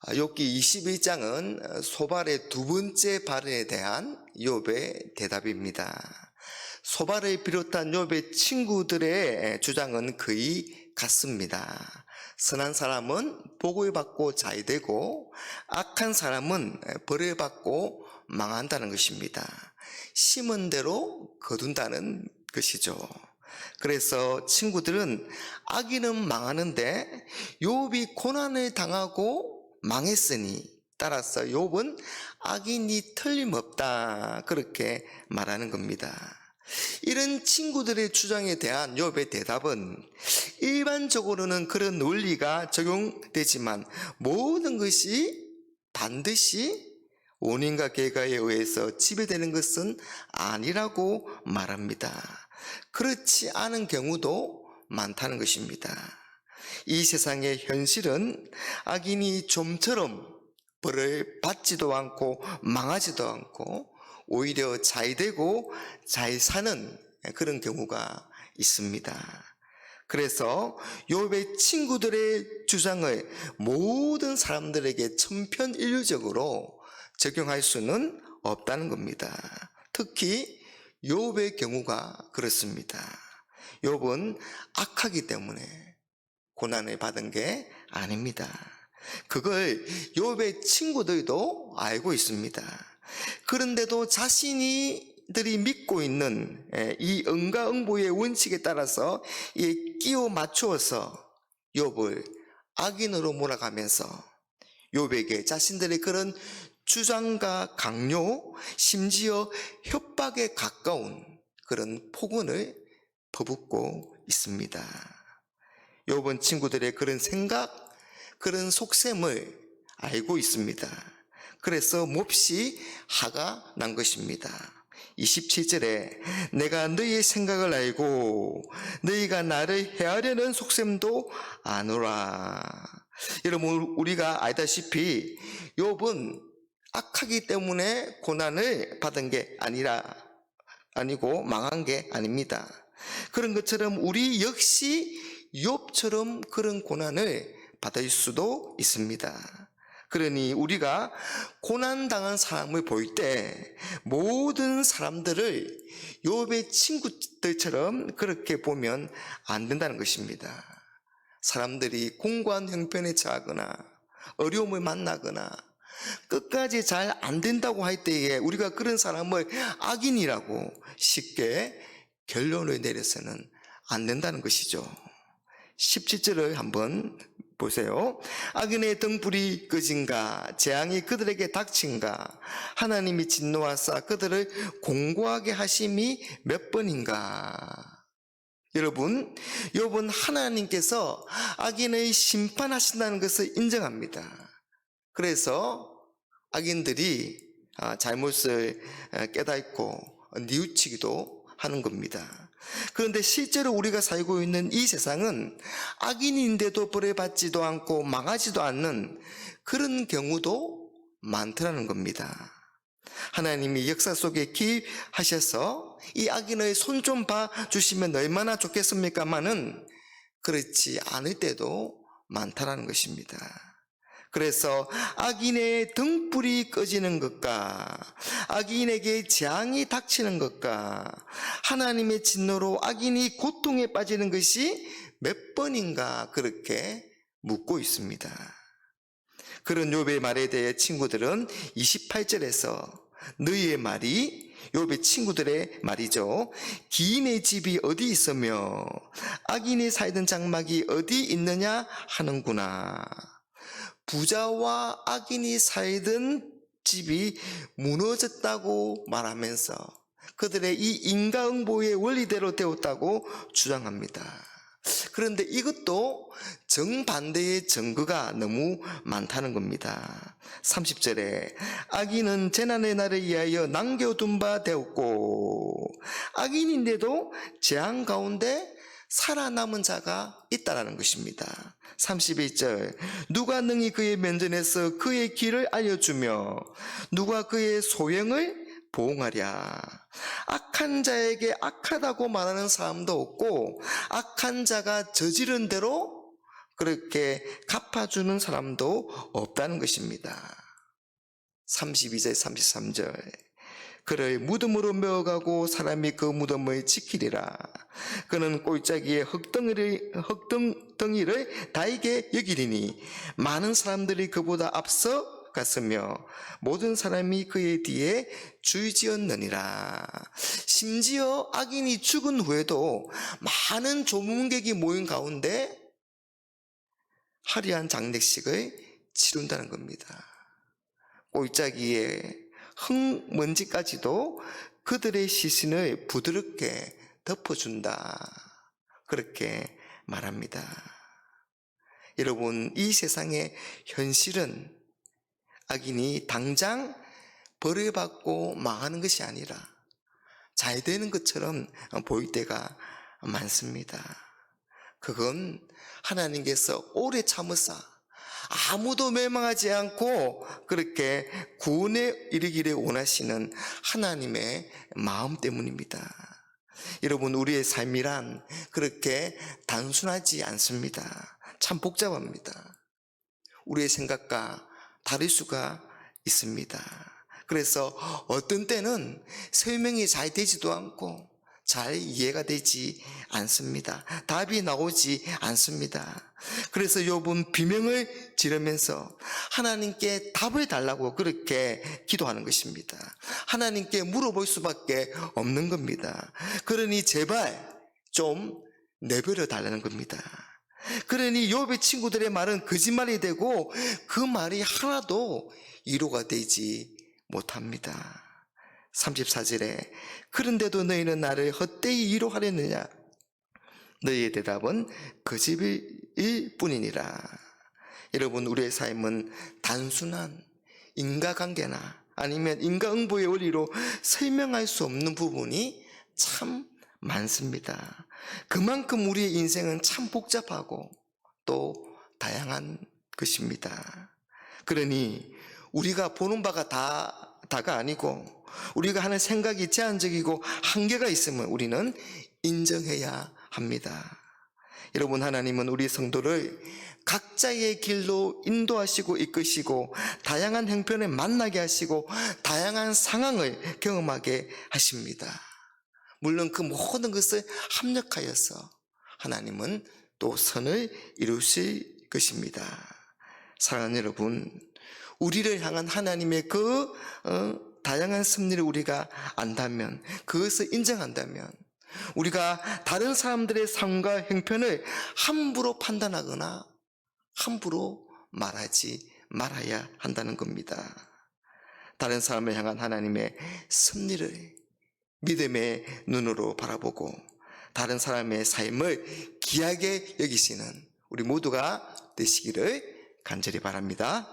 욥기 22장은 소발의 두 번째 발언에 대한 욥의 대답입니다. 소발을 비롯한 욥의 친구들의 주장은 거의 같습니다. 선한 사람은 복을 받고 잘 되고 악한 사람은 벌을 받고 망한다는 것입니다. 심은 대로 거둔다는 것이죠. 그래서 친구들은 악인은 망하는데 욥이 고난을 당하고 망했으니 따라서 욥은 악인이 틀림없다, 그렇게 말하는 겁니다. 이런 친구들의 주장에 대한 욥의 대답은 일반적으로는 그런 논리가 적용되지만 모든 것이 반드시 원인과 결과에 의해서 지배되는 것은 아니라고 말합니다. 그렇지 않은 경우도 많다는 것입니다. 이 세상의 현실은 악인이 좀처럼 벌을 받지도 않고 망하지도 않고 오히려 잘 되고 잘 사는 그런 경우가 있습니다. 그래서 욥의 친구들의 주장을 모든 사람들에게 천편일률적으로 적용할 수는 없다는 겁니다. 특히 욥의 경우가 그렇습니다. 욥은 악하기 때문에 고난을 받은 게 아닙니다. 그걸 욥의 친구들도 알고 있습니다. 그런데도 자신들이 믿고 있는 이 응가응보의 원칙에 따라서 끼워 맞추어서 욥을 악인으로 몰아가면서 욥에게 자신들의 그런 주장과 강요, 심지어 협박에 가까운 그런 폭언을 퍼붓고 있습니다. 욥은 친구들의 그런 생각, 그런 속셈을 알고 있습니다. 그래서 몹시 화가 난 것입니다. 27절에 내가 너희의 생각을 알고 너희가 나를 해하려는 속셈도 아노라. 여러분, 우리가 알다시피 욥은 악하기 때문에 고난을 받은 게 아니고 망한 게 아닙니다. 그런 것처럼 우리 역시 욥처럼 그런 고난을 받을 수도 있습니다. 그러니 우리가 고난당한 사람을 볼 때 모든 사람들을 욥의 친구들처럼 그렇게 보면 안 된다는 것입니다. 사람들이 공고한 형편에 처하거나 어려움을 만나거나 끝까지 잘 안 된다고 할 때에 우리가 그런 사람을 악인이라고 쉽게 결론을 내려서는 안 된다는 것이죠. 17절을 한번 보세요. 악인의 등불이 꺼진가, 재앙이 그들에게 닥친가, 하나님이 진노하사 그들을 공고하게 하심이 몇 번인가. 여러분, 욥은 하나님께서 악인의 심판하신다는 것을 인정합니다. 그래서 악인들이 잘못을 깨닫고 뉘우치기도 하는 겁니다. 그런데 실제로 우리가 살고 있는 이 세상은 악인인데도 벌을 받지도 않고 망하지도 않는 그런 경우도 많더라는 겁니다. 하나님이 역사 속에 기입하셔서 이 악인의 손 좀 봐주시면 얼마나 좋겠습니까마는 그렇지 않을 때도 많다라는 것입니다. 그래서 악인의 등불이 꺼지는 것과 악인에게 재앙이 닥치는 것과 하나님의 진노로 악인이 고통에 빠지는 것이 몇 번인가 그렇게 묻고 있습니다. 그런 욥의 말에 대해 친구들은 28절에서 너희의 말이, 욥의 친구들의 말이죠, 기인의 집이 어디 있으며 악인이 살던 장막이 어디 있느냐 하는구나. 부자와 악인이 살던 집이 무너졌다고 말하면서 그들의 이 인과응보의 원리대로 되었다고 주장합니다. 그런데 이것도 정반대의 증거가 너무 많다는 겁니다. 30절에 악인은 재난의 날에 의하여 남겨둔 바 되었고, 악인인데도 재앙 가운데 살아남은 자가 있다는 것입니다. 31절 누가 능히 그의 면전에서 그의 길을 알려주며 누가 그의 소행을 보응하랴. 악한 자에게 악하다고 말하는 사람도 없고 악한 자가 저지른 대로 그렇게 갚아주는 사람도 없다는 것입니다. 32절 33절 그를 무덤으로 메어가고 사람이 그 무덤을 지키리라. 그는 꼴짜기에 흙덩이를 다이게 여기리니 많은 사람들이 그보다 앞서 갔으며 모든 사람이 그의 뒤에 줄지었느니라. 심지어 악인이 죽은 후에도 많은 조문객이 모인 가운데 화려한 장례식을 치른다는 겁니다. 꼴짜기에 흙먼지까지도 그들의 시신을 부드럽게 덮어준다. 그렇게 말합니다. 여러분, 이 세상의 현실은 악인이 당장 벌을 받고 망하는 것이 아니라 잘 되는 것처럼 보일 때가 많습니다. 그건 하나님께서 오래 참으사 아무도 멸망하지 않고 그렇게 구원에 이르기를 원하시는 하나님의 마음 때문입니다. 여러분, 우리의 삶이란 그렇게 단순하지 않습니다. 참 복잡합니다. 우리의 생각과 다를 수가 있습니다. 그래서 어떤 때는 설명이 잘 되지도 않고 잘 이해가 되지 않습니다. 답이 나오지 않습니다. 그래서 욥은 비명을 지르면서 하나님께 답을 달라고 그렇게 기도하는 것입니다. 하나님께 물어볼 수밖에 없는 겁니다. 그러니 제발 좀 내버려 달라는 겁니다. 그러니 욥의 친구들의 말은 거짓말이 되고 그 말이 하나도 위로가 되지 못합니다. 34절에 그런데도 너희는 나를 헛되이 위로하려느냐? 너희의 대답은 거짓일 뿐이니라. 여러분, 우리의 삶은 단순한 인과관계나 아니면 인과응보의 원리로 설명할 수 없는 부분이 참 많습니다. 그만큼 우리의 인생은 참 복잡하고 또 다양한 것입니다. 그러니 우리가 보는 바가 다가 아니고 우리가 하는 생각이 제한적이고 한계가 있으면 우리는 인정해야 합니다. 여러분, 하나님은 우리 성도를 각자의 길로 인도하시고 이끄시고 다양한 형편에 만나게 하시고 다양한 상황을 경험하게 하십니다. 물론 그 모든 것을 합력하여서 하나님은 또 선을 이루실 것입니다. 사랑하는 여러분, 우리를 향한 하나님의 그 다양한 섭리를 우리가 안다면, 그것을 인정한다면 우리가 다른 사람들의 삶과 형편을 함부로 판단하거나 함부로 말하지 말아야 한다는 겁니다. 다른 사람을 향한 하나님의 섭리를 믿음의 눈으로 바라보고 다른 사람의 삶을 귀하게 여기시는 우리 모두가 되시기를 간절히 바랍니다.